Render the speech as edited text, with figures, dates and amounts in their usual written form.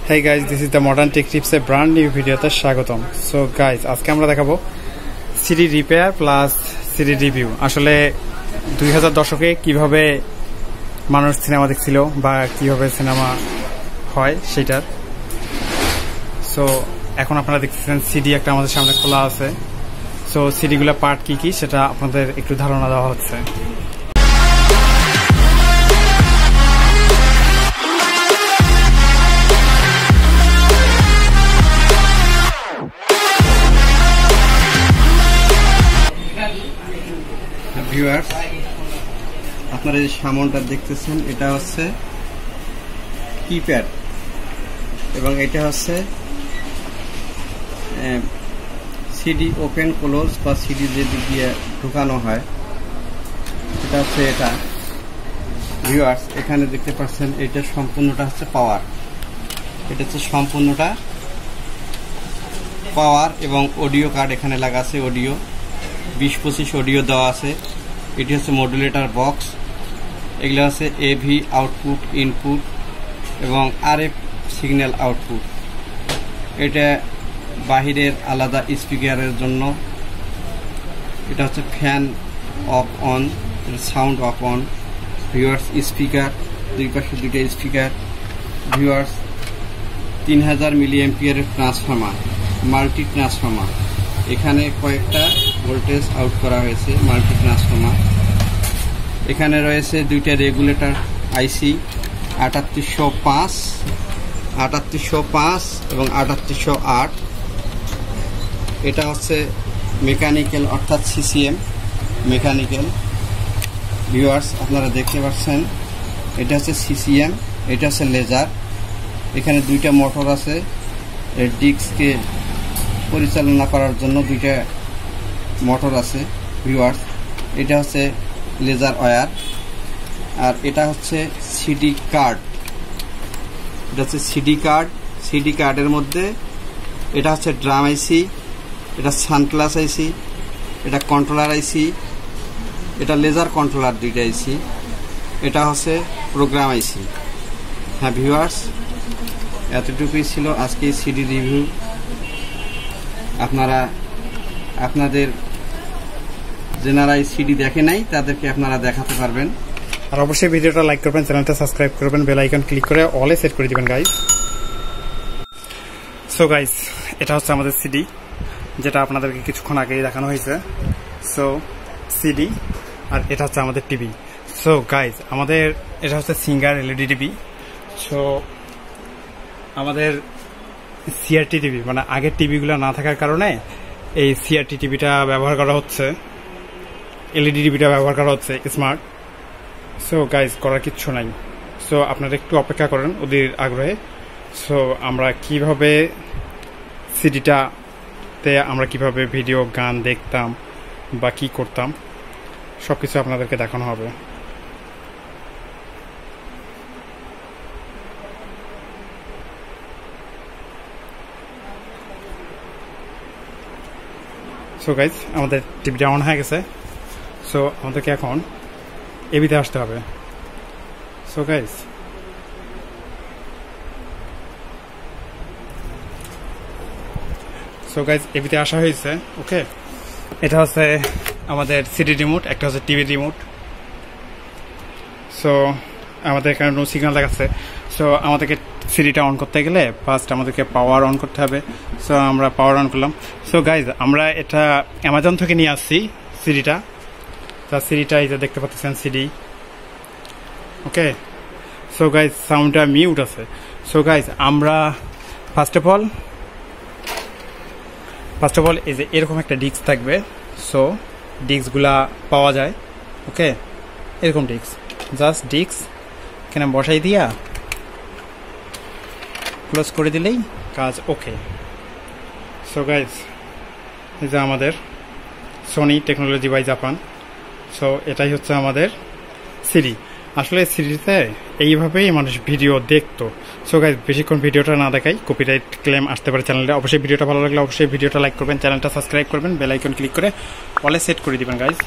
Hey guys, this is the Modern Tech Tips a brand new video te স্বাগতম। So guys, আজকে আমরা দেখাবো CD repair plus CD review. আসলে 2000 দশকে কিভাবে মানুষ সিনেমা দেখছিল বা কিভাবে সিনেমা হয় সেটার। সো এখন আপনারা দেখতেছেন সিডি একটা আমাদের সামনে খোলা আছে। সো সিডিগুলো পার্ট কি কি সেটা আপনাদের একটু ধারণা দেওয়া হচ্ছে। ভিউয়ার্স, আপনারা যে সামনটা দেখতেছেন এটা হচ্ছে কিপ্যাড এবং এটা হচ্ছে সিডি ওপেন ক্লোজ বা সিডি যেদিক দিয়ে ঢুকানো হয় এটা হচ্ছে এটা। ভিউয়ার্স, এখানে দেখতে পাচ্ছেন এটা সম্পূর্ণটা হচ্ছে পাওয়ার। এটা হচ্ছে সম্পূর্ণটা পাওয়ার এবং অডিও কার্ড এখানে লাগা আছে। অডিও 20-25 অডিও দেওয়া আছে। এটি হচ্ছে মডুলেটর বক্স। এগুলো আছে এভি আউটপুট, ইনপুট এবং আরএফ সিগন্যাল আউটপুট। এটা বাহিরের আলাদা স্পিকারের জন্য। এটা হচ্ছে fan of on, sound of on. Viewers, speaker দুই পাশে দুইটা স্পিকার। ভিউয়ার্স, 3000 মিলি অ্যাম্পিয়ারের ট্রান্সফর্মার, মাল্টি ট্রান্সফর্মার। এখানে কয়েকটা ভোল্টেজ আউট করা হয়েছে, মাল্টি ট্রান্সফর্মার। এখানে রয়েছে দুইটা রেগুলেটর আইসি 3805 এবং 3808। এটা হচ্ছে মেকানিক্যাল অর্থাৎ সিসিএম মেকানিক্যাল। ভিউয়ার্স, আপনারা দেখতে পাচ্ছেন এটা হচ্ছে সিসিএম, এটা হচ্ছে লেজার। এখানে দুইটা মোটর আছে ডিস্ককে পরিচালনা করার জন্য, দুইটা মোটর আছে। ভিউয়ার্স, এটা হচ্ছে লেজার ওয়্যার। আর এটা হচ্ছে সিডি কার্ড। এটা হচ্ছে সিডি কার্ড। সিডি কার্ডের মধ্যে এটা হচ্ছে ড্রাম আইসি, এটা সানপ্লাস আইসি, এটা কন্ট্রোলার আইসি, এটা লেজার কন্ট্রোলার দুইটা আইসি, এটা হচ্ছে প্রোগ্রাম আইসি। হ্যাঁ ভিউয়ার্স, এতটুকুই ছিল আজকে সিডি রিভিউ। আপনারা আপনাদের যারা সিডি দেখে নাই তাদেরকে আপনারা দেখাতে পারবেন। আর অবশ্যই ভিডিওটা লাইক করবেন, চ্যানেলটা সাবস্ক্রাইব করবেন, বেল আইকন ক্লিক করে অলে সেট করে দিবেন গাইস। সো গাইস, এটা হচ্ছে আমাদের সিডি, যেটা আপনাদেরকে কিছুক্ষণ আগেই দেখানো হয়েছে। সো সিডি, আর এটা হচ্ছে আমাদের টিভি। সো গাইস, আমাদের এটা হচ্ছে সিঙ্গার এলইডি টিভি। সো আমাদের সিআরটি টিভি, মানে আগের টিভিগুলো না থাকার কারণে এই সিআরটি টিভিটা ব্যবহার করা হচ্ছে, এলইডি টিভিটা ব্যবহার করা হচ্ছে স্মার্ট। সো গাইজ, করার কিচ্ছু নাই। সো আপনারা একটু অপেক্ষা করেন ওদের আগ্রহে। সো আমরা কিভাবে সিডিটাতে আমরা কিভাবে ভিডিও গান দেখতাম বা কি করতাম সব কিছু আপনাদেরকে দেখানো হবে। সো গাইজ, আমাদের টিভিটা অন হয়ে গেছে। সো আমাদেরকে এখন এবিতে আসতে হবে। সো গাইজ, এবিতে আসা হয়েছে। ওকে, এটা হচ্ছে আমাদের সিডি রিমোট, একটা হচ্ছে টিভি রিমোট। সো আমাদের এখানে নো সিগন্যাল দেখাচ্ছে। সো আমাদেরকে সিডিটা অন করতে গেলে ফার্স্ট আমাদেরকে পাওয়ার অন করতে হবে। সো আমরা পাওয়ার অন করলাম। সো গাইজ, আমরা এটা অ্যামাজন থেকে নিয়ে আসছি সিডিটা। তার সিডিটা এই যে দেখতে পাচ্ছেন সিডি। ওকে, সো গাইজ, সাউন্ডটা মিউট আছে। সো গাইজ, আমরা ফার্স্ট অফ অল এই যে এরকম একটা ডিস্ক থাকবে। সো ডিস্কগুলা পাওয়া যায়। ওকে, এরকম ডিস্ক, জাস্ট ডিস্ক এখানে বসাই দিয়া ক্লোজ করে দিলেই কাজ ওকে। সো গাইজ, এই যে আমাদের Sony technology by Japan. So এটাই হচ্ছে আমাদের সিডি। আসলে সিডিতে এইভাবেই মানুষ ভিডিও দেখতো। সো গাইজ, বেশিক্ষণ ভিডিওটা না দেখাই, কপিরাইট ক্লেম আসতে পারে চ্যানেলে। অবশ্যই ভিডিওটা ভালো লাগলে অবশ্যই ভিডিওটা লাইক করবেন, চ্যানেলটা সাবস্ক্রাইব করবেন, বেল আইকন ক্লিক করে অলে সেট করে দিবেন গাইজ।